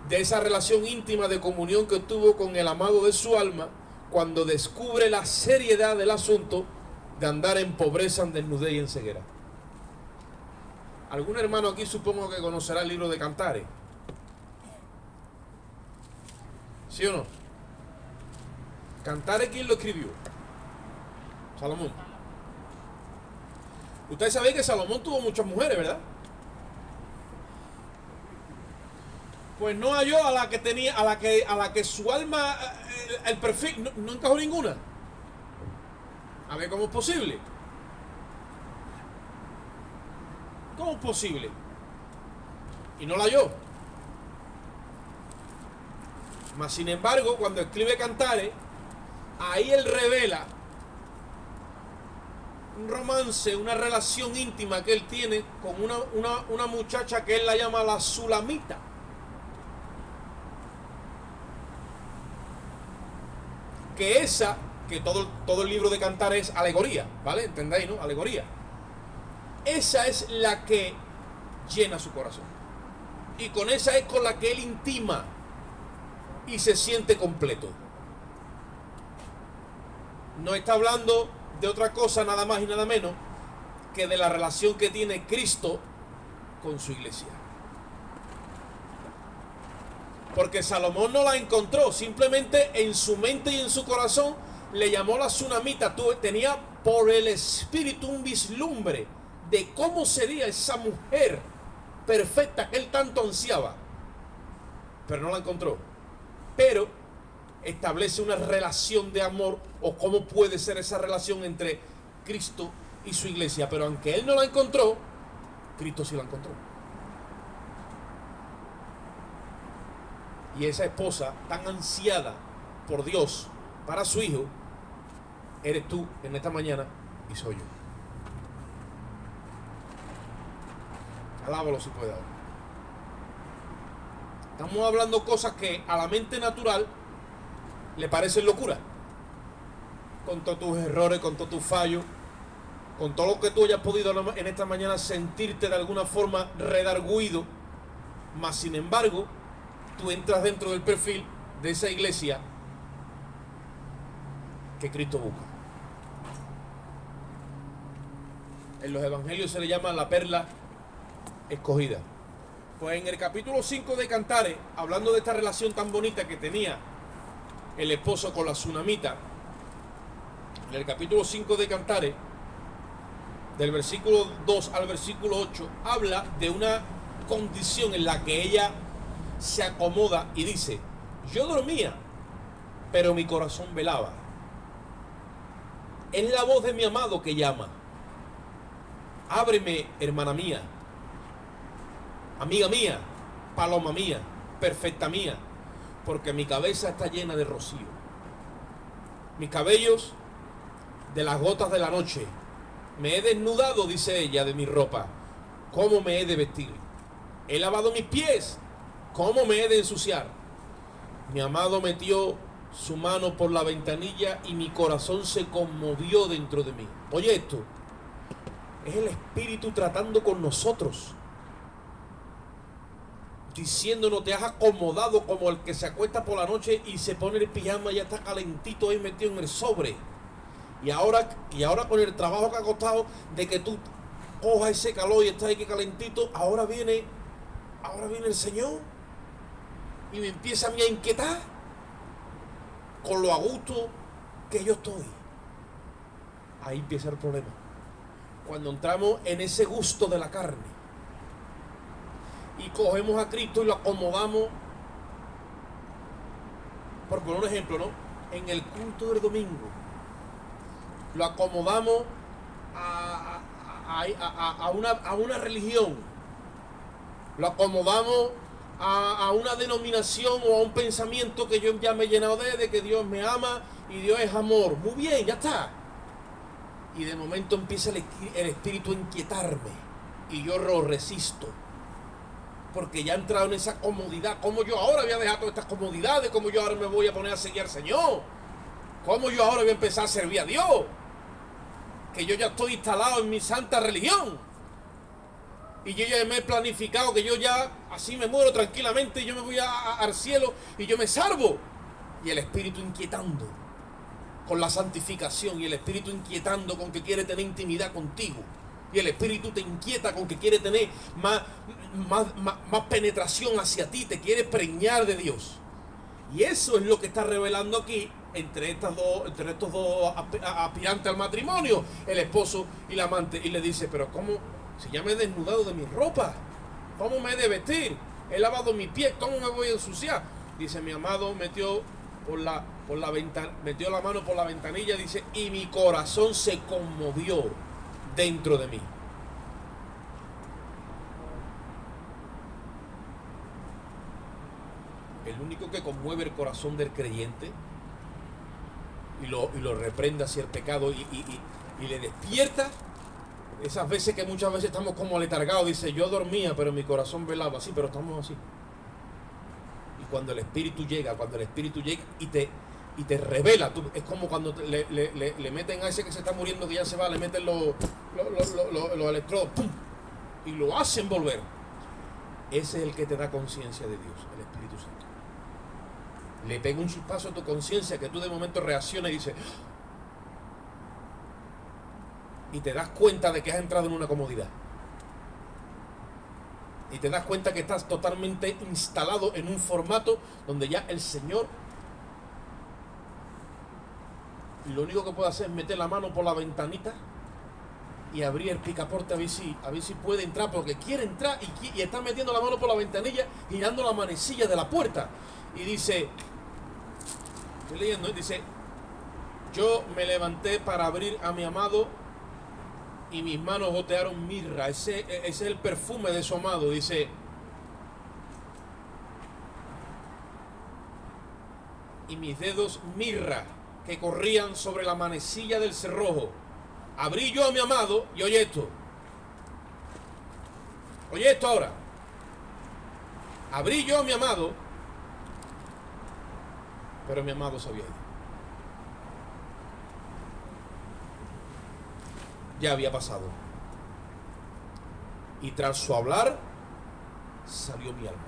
de esa relación íntima de comunión que tuvo con el amado de su alma, cuando descubre la seriedad del asunto de andar en pobreza, en desnudez y en ceguera. ¿Algún hermano aquí supongo que conocerá el libro de Cantares? ¿Sí o no? ¿Cantares quién lo escribió? Salomón. Ustedes saben que Salomón tuvo muchas mujeres, ¿verdad? Pues no halló a la que tenía, a la que su alma, el perfil, no encajó ninguna. A ver cómo es posible. ¿Cómo es posible? Y no la halló. Mas sin embargo, cuando escribe Cantares, ahí él revela un romance, una relación íntima que él tiene con una muchacha que él la llama la Sulamita. Que todo el libro de Cantares es alegoría, ¿vale? ¿Entendéis, no? Alegoría. Esa es la que llena su corazón. Y con esa es con la que él intima y se siente completo. No está hablando de otra cosa nada más y nada menos que de la relación que tiene Cristo con su iglesia. Porque Salomón no la encontró, simplemente en su mente y en su corazón le llamó la Sunamita. Tenía por el espíritu un vislumbre de cómo sería esa mujer perfecta que él tanto ansiaba, pero no la encontró. Pero establece una relación de amor, o cómo puede ser esa relación entre Cristo y su iglesia. Pero aunque él no la encontró, Cristo sí la encontró. Y esa esposa tan ansiada por Dios para su hijo, eres tú en esta mañana y soy yo. Alábalo si puede ahora. Estamos hablando cosas que a la mente natural le parecen locura. Con todos tus errores, con todos tus fallos, con todo lo que tú hayas podido en esta mañana sentirte de alguna forma redarguido, mas sin embargo, tú entras dentro del perfil de esa iglesia que Cristo busca. En los evangelios se le llama la perla escogida. Pues en el capítulo 5 de Cantares, hablando de esta relación tan bonita que tenía el esposo con la Sunamita, en el capítulo 5 de Cantares, del versículo 2 al versículo 8, habla de una condición en la que ella se acomoda y dice: yo dormía, pero mi corazón velaba. Es la voz de mi amado que llama. Ábreme, hermana mía, amiga mía, paloma mía, perfecta mía, porque mi cabeza está llena de rocío. Mis cabellos de las gotas de la noche. Me he desnudado, dice ella, de mi ropa. ¿Cómo me he de vestir? He lavado mis pies. ¿Cómo me he de ensuciar? Mi amado metió su mano por la ventanilla y mi corazón se conmovió dentro de mí. Oye esto, es el Espíritu tratando con nosotros, diciéndonos: te has acomodado como el que se acuesta por la noche y se pone el pijama y ya está calentito ahí metido en el sobre. Y ahora con el trabajo que ha costado de que tú coja ese calor y está ahí que calentito, ahora viene el Señor y me empieza a mí a inquietar con lo a gusto que yo estoy. Ahí empieza el problema. Cuando entramos en ese gusto de la carne y cogemos a Cristo y lo acomodamos, por poner un ejemplo, ¿no? En el culto del domingo lo acomodamos a una religión, lo acomodamos a una denominación o a un pensamiento que yo ya me he llenado de que Dios me ama y Dios es amor. Muy bien, ya está. Y de momento empieza el espíritu a inquietarme y yo lo resisto, porque ya he entrado en esa comodidad. ¿Cómo yo ahora voy a dejar todas estas comodidades? ¿Cómo yo ahora me voy a poner a seguir al Señor? ¿Cómo yo ahora voy a empezar a servir a Dios? Que yo ya estoy instalado en mi santa religión y yo ya me he planificado que yo ya así me muero tranquilamente y yo me voy al cielo y yo me salvo. Y el espíritu inquietando con la santificación, y el espíritu inquietando con que quiere tener intimidad contigo, y el espíritu te inquieta con que quiere tener más penetración hacia ti, te quiere preñar de Dios. Y eso es lo que está revelando aquí entre estos dos aspirantes al matrimonio, el esposo y la amante. Y le dice: pero ¿cómo? Si ya me he desnudado de mi ropa, ¿cómo me he de vestir? He lavado mis pies, ¿cómo me voy a ensuciar? Dice: mi amado metió metió la mano por la ventanilla, dice, y mi corazón se conmovió dentro de mí. El único que conmueve el corazón del creyente y lo reprende hacia el pecado y le despierta, esas veces que muchas veces estamos como letargados, dice: yo dormía pero mi corazón velaba. Sí, pero estamos así. Y cuando el Espíritu llega y te revela, es como cuando le meten a ese que se está muriendo, que ya se va, le meten los electrodos, ¡pum!, y lo hacen volver. Ese es el que te da conciencia de Dios, el Espíritu Santo. Le pega un chispazo a tu conciencia que tú de momento reaccionas y dices, y te das cuenta de que has entrado en una comodidad. Y te das cuenta que estás totalmente instalado en un formato donde ya el Señor, lo único que puede hacer es meter la mano por la ventanita y abrir el picaporte a ver si puede entrar, porque quiere entrar y está metiendo la mano por la ventanilla, girando la manecilla de la puerta. Y dice, estoy leyendo, dice: yo me levanté para abrir a mi amado y mis manos gotearon mirra. Ese es el perfume de su amado. Dice: y mis dedos mirra que corrían sobre la manecilla del cerrojo. Abrí yo a mi amado y oye esto. Oye esto ahora. Abrí yo a mi amado, pero mi amado se había ido. Ya había pasado. Y tras su hablar salió mi alma.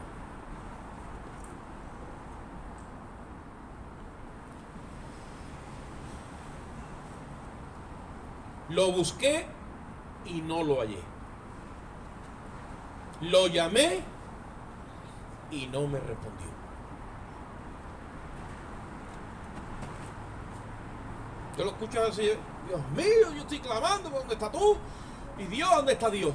Lo busqué y no lo hallé. Lo llamé y no me respondió. Yo lo escucho así: Dios mío, yo estoy clamando, ¿dónde está tú? Y Dios, ¿dónde está Dios?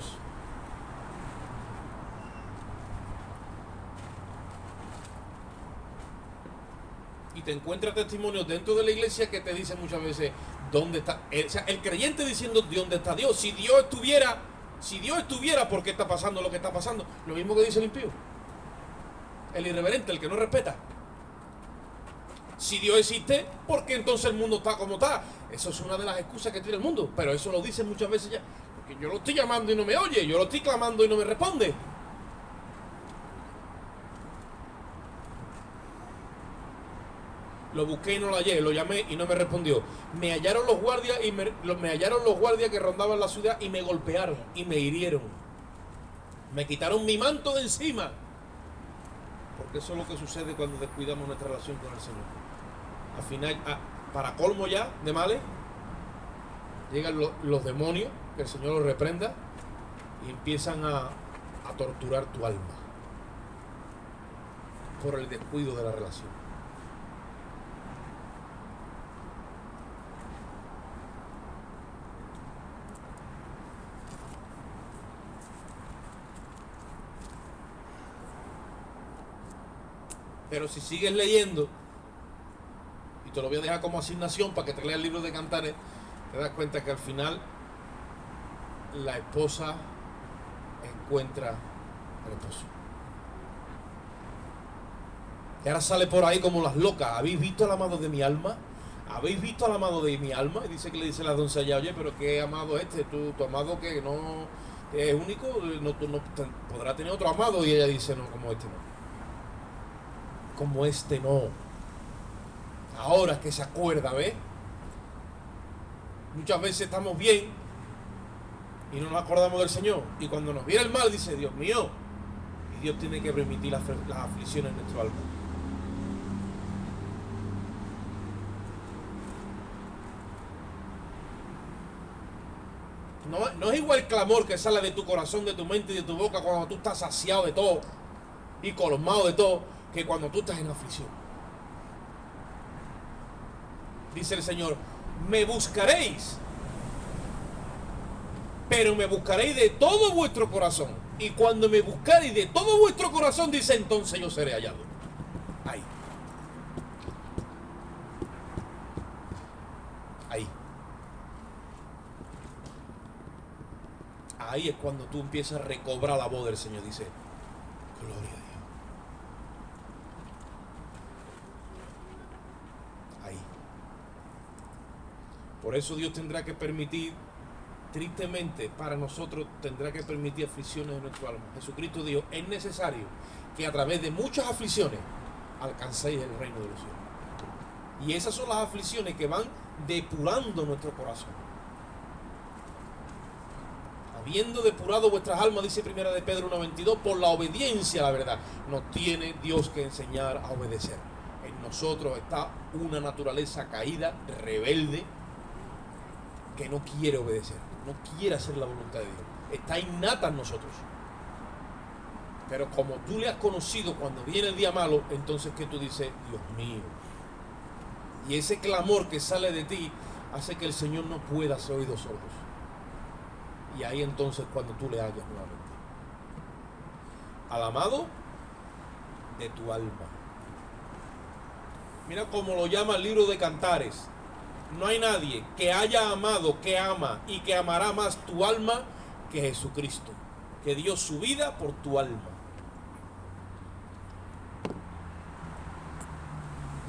Y te encuentras testimonios dentro de la iglesia que te dicen muchas veces: ¿dónde está? O sea, el creyente diciendo: ¿dónde está Dios? Si Dios estuviera, ¿por qué está pasando lo que está pasando? Lo mismo que dice el impío, el irreverente, el que no respeta. Si Dios existe, ¿por qué entonces el mundo está como está? Eso es una de las excusas que tiene el mundo, pero eso lo dicen muchas veces ya. Porque yo lo estoy llamando y no me oye, yo lo estoy clamando y no me responde. Lo busqué y no lo hallé, lo llamé y no me respondió. Me hallaron los guardias que rondaban la ciudad y me golpearon y me hirieron. Me quitaron mi manto de encima. Porque eso es lo que sucede cuando descuidamos nuestra relación con el Señor. Al final, para colmo ya de males, llegan los demonios, que el Señor los reprenda, y empiezan a torturar tu alma por el descuido de la relación. Pero si sigues leyendo, y te lo voy a dejar como asignación para que te leas el libro de Cantares, te das cuenta que al final la esposa encuentra al esposo. Y ahora sale por ahí como las locas. ¿Habéis visto al amado de mi alma? ¿Habéis visto al amado de mi alma? Y dice que le dice la doncella, oye, pero ¿qué amado es este? ¿Tu amado que no es único? ¿No podrá tener otro amado? Y ella dice, no, como este no. Como este no. Ahora es que se acuerda, ¿ves? Muchas veces estamos bien y no nos acordamos del Señor. Y cuando nos viene el mal, dice, Dios mío. Y Dios tiene que permitir las aflicciones en nuestro alma. No es igual el clamor que sale de tu corazón, de tu mente y de tu boca cuando tú estás saciado de todo y colmado de todo, que cuando tú estás en aflicción. Dice el Señor, me buscaréis, pero me buscaréis de todo vuestro corazón. Y cuando me buscaréis de todo vuestro corazón, dice, entonces yo seré hallado. Ahí. Ahí. Ahí es cuando tú empiezas a recobrar la voz del Señor. Dice, gloria a Dios. Ahí. Por eso Dios tendrá que permitir, tristemente para nosotros, tendrá que permitir aflicciones en nuestro alma. Jesucristo dijo, es necesario que a través de muchas aflicciones alcancéis el reino de los cielos. Y esas son las aflicciones que van depurando nuestro corazón. Habiendo depurado vuestras almas, dice 1 de Pedro 1:22, por la obediencia a la verdad. Nos tiene Dios que enseñar a obedecer. En nosotros está una naturaleza caída, rebelde, que no quiere obedecer, no quiere hacer la voluntad de Dios. Está innata en nosotros. Pero como tú le has conocido cuando viene el día malo, entonces que tú dices, Dios mío. Y ese clamor que sale de ti hace que el Señor no pueda ser oído sordos. Y ahí entonces cuando tú le hallas nuevamente al amado de tu alma. Mira cómo lo llama el libro de Cantares. No hay nadie que haya amado, que ama y que amará más tu alma que Jesucristo, que dio su vida por tu alma.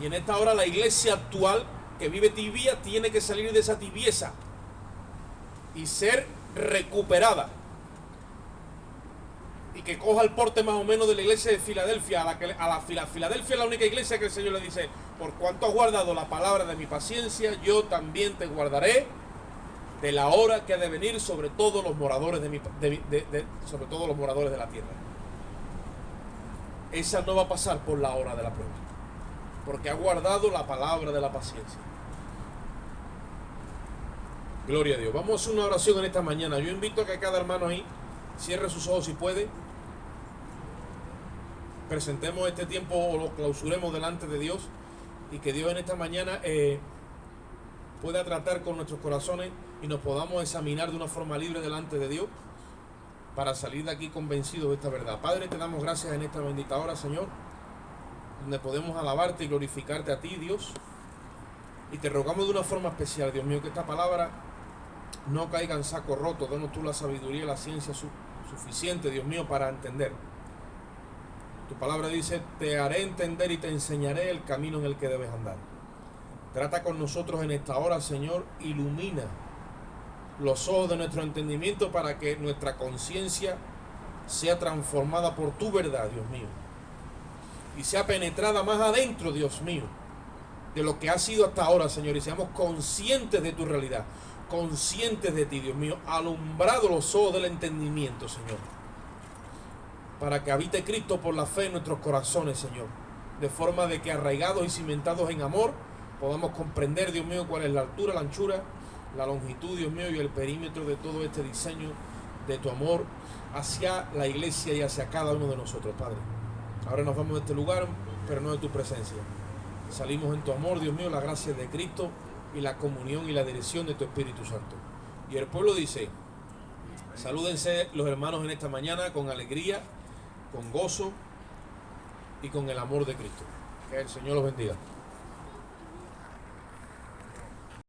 Y en esta hora la iglesia actual que vive tibia tiene que salir de esa tibieza y ser recuperada, y que coja el porte más o menos de la iglesia de Filadelfia, Filadelfia es la única iglesia que el Señor le dice, por cuanto has guardado la palabra de mi paciencia, yo también te guardaré de la hora que ha de venir sobre todos los moradores sobre todos los moradores de la tierra. Esa no va a pasar por la hora de la prueba, porque ha guardado la palabra de la paciencia. Gloria a Dios. Vamos a hacer una oración en esta mañana. Yo invito a que cada hermano ahí cierre sus ojos si puede. Presentemos este tiempo o lo clausuremos delante de Dios, y que Dios en esta mañana pueda tratar con nuestros corazones y nos podamos examinar de una forma libre delante de Dios para salir de aquí convencidos de esta verdad. Padre, te damos gracias en esta bendita hora, Señor, donde podemos alabarte y glorificarte a ti, Dios, y te rogamos de una forma especial, Dios mío, que esta palabra no caiga en saco roto. Danos tú la sabiduría y la ciencia suficiente, Dios mío, para entender. Tu palabra dice, te haré entender y te enseñaré el camino en el que debes andar. Trata con nosotros en esta hora, Señor. Ilumina los ojos de nuestro entendimiento para que nuestra conciencia sea transformada por tu verdad, Dios mío, y sea penetrada más adentro, Dios mío, de lo que ha sido hasta ahora, Señor, y seamos conscientes de tu realidad, conscientes de ti, Dios mío, alumbrado los ojos del entendimiento, Señor, para que habite Cristo por la fe en nuestros corazones, Señor, de forma de que arraigados y cimentados en amor podamos comprender, Dios mío, cuál es la altura, la anchura, la longitud, Dios mío, y el perímetro de todo este diseño de tu amor hacia la iglesia y hacia cada uno de nosotros, Padre. Ahora nos vamos de este lugar, pero no de tu presencia. Salimos en tu amor, Dios mío, la gracia de Cristo y la comunión y la dirección de tu Espíritu Santo. Y el pueblo dice: salúdense los hermanos en esta mañana con alegría, con gozo y con el amor de Cristo. Que el Señor los bendiga.